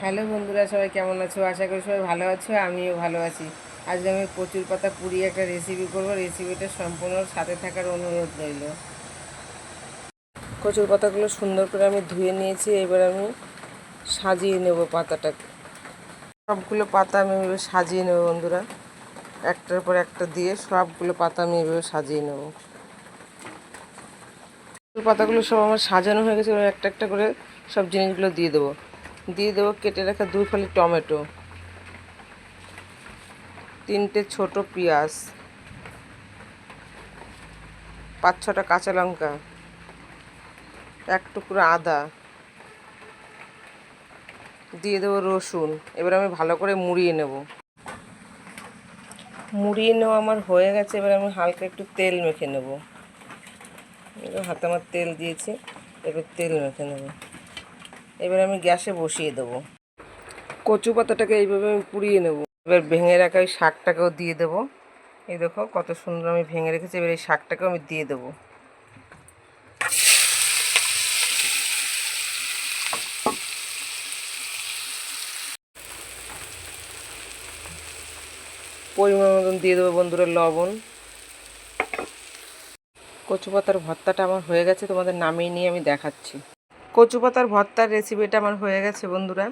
Hello বন্ধুরা, সবাই কেমন আছো? আশা করি সবাই ভালো আছো, আমিও ভালো আছি। আজকে আমি কচুর পাতা পুড়িয়ে একটা রেসিপি করব। রেসিপিটা সম্পূর্ণ সাথে থাকার অনুরোধ রইল। কচুর পাতাগুলো সুন্দর করে আমি ধুয়ে নিয়েছি। এবার আমি সাজিয়ে নেব পাতাটাকে। সবগুলো পাতা আমি এভাবে সাজিয়ে নেব বন্ধুরা, একটার পর একটা দিয়ে সবগুলো পাতা আমি এভাবে সাজিয়ে নেব। পাতাগুলো সব আমার সাজানো হয়ে গেছে। একটা একটা করে সব জিনিসগুলো দিয়ে দেবো কেটে রাখা 2 ফালি টমেটো, 3টে ছোট পেঁয়াজ, 5-6টা কাঁচা লঙ্কা, 1 টুকরো আদা, দিয়ে দেবো রসুন। এবার আমি ভালো করে মুড়িয়ে নেওয়া আমার হয়ে গেছে। এবার আমি হালকা একটু তেল মেখে নেব। এবার হাতে আমার তেল দিয়েছি, এবার তেল মেখে নেব। এবার আমি গ্যাসে বসিয়ে দেবো। কচু পাতাটাকে এইভাবে আমি পুড়িয়ে নেব। এবার ভেঙে রাখা ওই শাকটাকেও দিয়ে দেবো। এই দেখো কত সুন্দর আমি ভেঙে রেখেছি। এবার এই শাকটাকেও আমি দিয়ে দেবো। পরিমাণ মতন দিয়ে দেবো বন্ধুরা লবণ। কচু পাতার ভর্তাটা আমার হয়ে গেছে, তোমাদের নামিয়ে নিয়ে আমি দেখাচ্ছি। কচু পাতার ভর্তার রেসিপিটা আমার হয়ে গেছে বন্ধুরা।